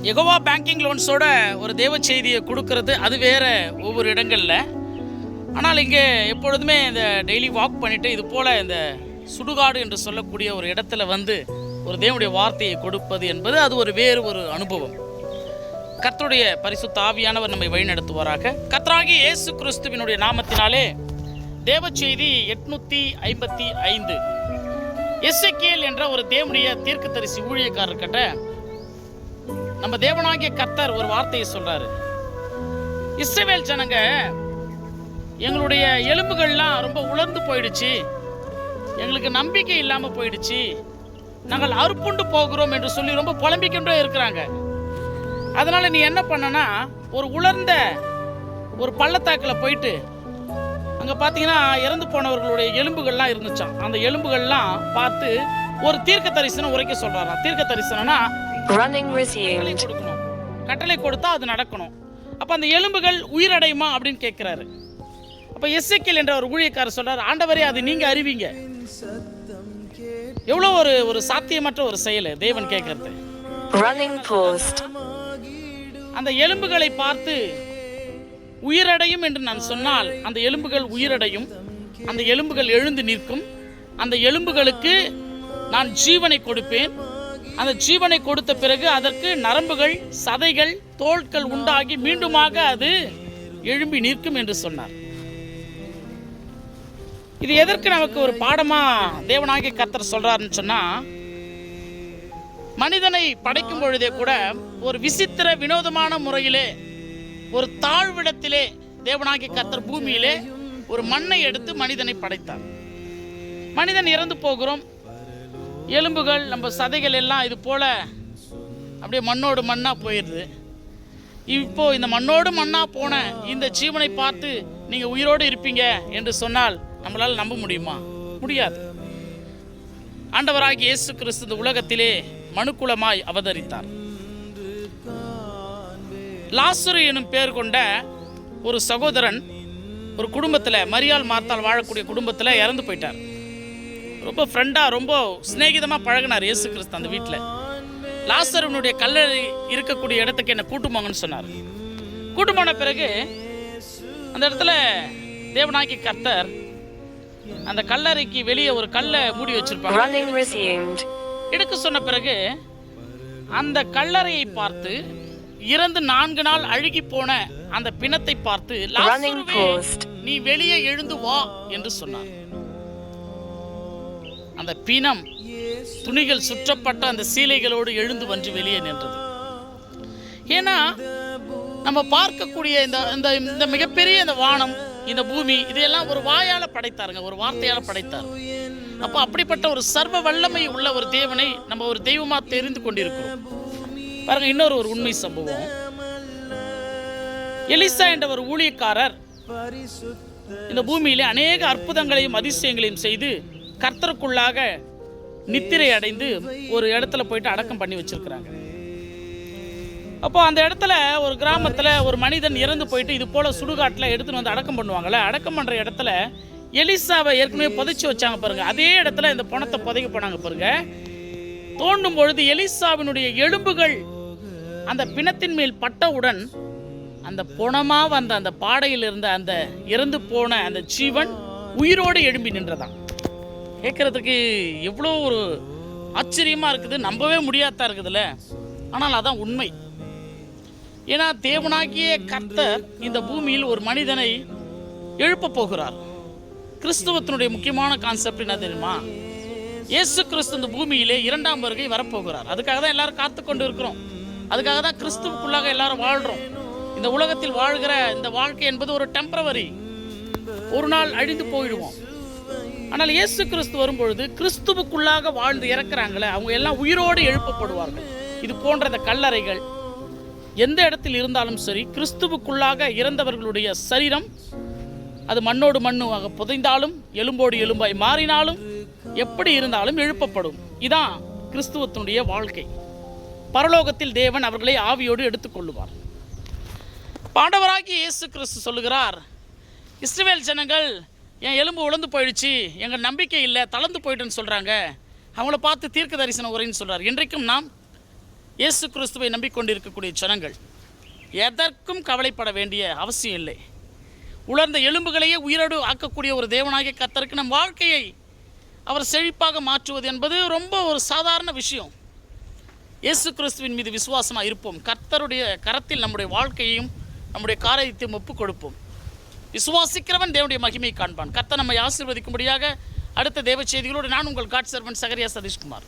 Jehovah banking லோன்ஸோட ஒரு தேவ செய்தியை கொடுக்கறது அது வேறு ஒவ்வொரு இடங்களில். ஆனால் இங்கே எப்பொழுதுமே இந்த டெய்லி வாக் பண்ணிவிட்டு இது போல் இந்த சுடுகாடு என்று சொல்லக்கூடிய ஒரு இடத்துல வந்து ஒரு தேவனுடைய வார்த்தையை கொடுப்பது என்பது அது ஒரு வேறு ஒரு அனுபவம். கர்த்தருடைய பரிசுத்த ஆவியானவர் நம்மை வழிநடத்துவாராக. கர்த்தராகிய இயேசு கிறிஸ்துவினுடைய நாமத்தினாலே தேவ செய்தி 855. எசேக்கியேல் என்ற ஒரு தேவனுடைய தீர்க்கதரிசி ஊழியக்காரர்கிட்ட நம்ம தேவனாகிய கர்த்தர் ஒரு வார்த்தையை சொல்றாரு. இஸ்ரவேல் ஜனங்க, எங்களுடைய எலும்புகள்லாம் ரொம்ப உலர்ந்து போயிடுச்சு, எங்களுக்கு நம்பிக்கை இல்லாமல் போயிடுச்சு, நாங்கள் அறுப்புண்டு போகிறோம் என்று சொல்லி ரொம்ப புலம்பிக்கின்றே இருக்கிறாங்க. அதனால் நீ என்ன பண்ணனா, ஒரு உலர்ந்த ஒரு பள்ளத்தாக்கில் போயிட்டு அங்கே பார்த்தீங்கன்னா இறந்து போனவர்களுடைய எலும்புகள்லாம் இருந்துச்சான். அந்த எலும்புகள்லாம் பார்த்து ஒரு தீர்க்க தரிசனம் உரைக்க சொல்கிறாராம். தீர்க்க தரிசனம்னா கொடுக்கணும், கட்டளை கொடுத்தா அது நடக்கணும். அப்போ அந்த எலும்புகள் உயிரடையுமா அப்படின்னு கேட்குறாரு. அப்போ எசேக்கியேல் என்ற ஒரு ஊழியக்காரர் சொல்றாரு, ஆண்டவரே அது நீங்கள் அறிவீங்க. எவ்வளோ ஒரு சாத்தியமற்ற ஒரு செயல் தேவன் கேட்கறது. அந்த எலும்புகளை பார்த்து உயிரடையும் என்று நான் சொன்னால் அந்த எலும்புகள் உயிரடையும், அந்த எலும்புகள் எழுந்து நிற்கும், அந்த எலும்புகளுக்கு நான் ஜீவனை கொடுப்பேன். அந்த ஜீவனை கொடுத்த பிறகு அதற்கு நரம்புகள், சதைகள், தோள்கள் உண்டாகி மீண்டுமாக அது எழும்பி நிற்கும் என்று சொன்னார். இது எதற்கு நமக்கு ஒரு பாடமா தேவனாகிய கர்த்தர் சொல்றாருன்னு சொன்னா, மனிதனை படைக்கும் பொழுதே கூட ஒரு விசித்திர வினோதமான முறையிலே ஒரு தாழ்விடத்திலே தேவனாகிய கர்த்தர் பூமியிலே ஒரு மண்ணை எடுத்து மனிதனை படைத்தார். மனிதன் இறந்து போகிறோம், எலும்புகள் நம்ம சதைகள் எல்லாம் இது போல அப்படியே மண்ணோடு மண்ணா போயிடுது. இப்போ இந்த மண்ணோடு மண்ணா போன இந்த ஜீவனை பார்த்து நீங்க உயிரோடு இருப்பீங்க என்று சொன்னால் நம்மளால் நம்ப முடியுமா? முடியாது. ஆண்டவராகிய இயேசு கிறிஸ்து இந்த உலகத்திலே மனுக்குலமாய் அவதரித்தார். லாசரு எனும் பெயர் கொண்ட ஒரு சகோதரன் ஒரு குடும்பத்தில், மரியாள் மார்த்தாள் வாழக்கூடிய குடும்பத்தில் இறந்து போயிட்டார். ரொம்ப ஃப்ரெண்டாக ரொம்ப சிநேகிதமாக பழகினார் இயேசு கிறிஸ்து அந்த வீட்டில். லாசருனுடைய கல்லறை இருக்கக்கூடிய இடத்துக்கு என்னை கூட்டுமாங்கன்னு சொன்னார். கூட்டுமான பிறகு அந்த இடத்துல தேவனாகிய கர்த்தர் அந்த கல்லறைக்கு வெளியே ஒரு கல்லை மூடி வச்சிருப்பாங்க. எடுக்க சொன்ன பிறகு அந்த கல்லறையை பார்த்து இறந்து 4 நாள் அழுகி போன அந்த பிணத்தை பார்த்து, நீ வெளியே எழுந்து வா என்று சொன்னார். அந்த பிணம் துணிகள் சுற்றப்பட்ட அந்த சீலைகளோடு எழுந்து வந்து வெளியே நின்றது. ஏன்னா நம்ம பார்க்கக்கூடிய இந்த மிகப்பெரிய இந்த வானம், இந்த பூமி, இதையெல்லாம் ஒரு வாயால படைத்தாருங்க, ஒரு வார்த்தையால படைத்தார். அப்போ அப்படிப்பட்ட ஒரு சர்வ வல்லமை உள்ள ஒரு தேவனை நம்ம ஒரு தெய்வமா தெரிந்து கொண்டிருக்கிறோம். பாருங்க, இன்னொரு உண்மை சம்பவம். எலிசா என்ற ஒரு ஊழியக்காரர் இந்த பூமியிலே அநேக அற்புதங்களையும் அதிசயங்களையும் செய்து கர்த்தருக்குள்ளாக நித்திரை அடைந்து ஒரு இடத்துல போயிட்டு அடக்கம் பண்ணி வச்சிருக்கிறாங்க. அப்போ அந்த இடத்துல ஒரு கிராமத்தில் ஒரு மனிதன் இறந்து போயிட்டு இது போல சுடுகாட்டில் எடுத்துன்னு வந்து அடக்கம் பண்ணுவாங்கள்ல. அடக்கம் பண்ணுற இடத்துல எலிசாவை ஏற்கனவே புதைச்சி வச்சாங்க பாருங்க. அதே இடத்துல இந்த பணத்தை புதைக்க போனாங்க பாருங்க. தோண்டும் பொழுது எலிசாவினுடைய எலும்புகள் அந்த பிணத்தின் மேல் பட்டவுடன் அந்த பொணமா வந்த அந்த பாடையில் இருந்த அந்த இறந்து போன அந்த ஜீவன் உயிரோடு எழும்பி நின்றதான். கேட்கறதுக்கு எவ்வளோ ஒரு ஆச்சரியமா இருக்குது, நம்பவே முடியாதா இருக்குதுல்ல. ஆனால் அதான் உண்மை. ஏன்னா தேவனாகிய கர்த்தர் இந்த பூமியில் ஒரு மனிதனை எழுப்ப போகிறார். கிறிஸ்துவத்தினுடைய முக்கியமான கான்செப்ட் என்ன தெரியுமா? இயேசு கிறிஸ்து இந்த பூமியிலே 2ஆம் வருகை வரப்போகிறார். அதுக்காக தான் எல்லாரும் காத்து கொண்டு இருக்கிறோம். அதுக்காக தான் கிறிஸ்துவுக்குள்ளாக எல்லாரும் வாழ்கிறோம். இந்த உலகத்தில் வாழ்கிற இந்த வாழ்க்கை என்பது ஒரு டெம்பரவரி, ஒரு நாள் அழிந்து போயிடுவோம். ஆனால் இயேசு கிறிஸ்து வரும்பொழுது கிறிஸ்துவுக்குள்ளாக வாழ்ந்து இறக்குறாங்களே, அவங்க எல்லாம் உயிரோடு எழுப்பப்படுவார்கள். இது போன்ற இந்த கல்லறைகள் எந்த இடத்தில் இருந்தாலும் சரி, கிறிஸ்துவுக்குள்ளாக இறந்தவர்களுடைய சரீரம் அது மண்ணோடு மண்ணாக புதைந்தாலும் எலும்போடு எலும்பாய் மாறினாலும் எப்படி இருந்தாலும் எழுப்பப்படும். இதான் கிறிஸ்துவத்தினுடைய வாழ்க்கை. பரலோகத்தில் தேவன் அவர்களை ஆவியோடு எடுத்துக்கொள்ளுவார். ஆண்டவராகிய இயேசு கிறிஸ்து சொல்லுகிறார், இஸ்ரவேல் ஜனங்கள் என் எலும்பு உலர்ந்து போயிடுச்சு, எங்கள் நம்பிக்கை இல்லை, தளர்ந்து போயிட்டுன்னு சொல்கிறாங்க. அவங்கள பார்த்து தீர்க்க தரிசன உரைன்னு சொல்கிறார். இன்றைக்கும் நாம் இயேசு கிறிஸ்துவை நம்பிக்கொண்டிருக்கக்கூடிய ஜனங்கள் எதற்கும் கவலைப்பட வேண்டிய அவசியம் இல்லை. உலர்ந்த எலும்புகளையே உயிரோடு ஆக்கக்கூடிய ஒரு தேவனாகிய கர்த்தருக்கு நம் வாழ்க்கையை அவர் செழிப்பாக மாற்றுவது என்பது ரொம்ப ஒரு சாதாரண விஷயம். இயேசு கிறிஸ்துவின் மீது விசுவாசமாக இருப்போம். கர்த்தருடைய கரத்தில் நம்முடைய வாழ்க்கையையும் நம்முடைய காரியத்தையும் ஒப்புக் கொடுப்போம். விசுவாசிக்கிறவன் தேவனுடைய மகிமை காண்பான். கர்த்தர் நம்மை ஆசீர்வதிக்கும்படியாக அடுத்த தேவ செய்திகளோடு நான் உங்கள் காட் சர்வன்ட் சகரியா சதீஷ்குமார்.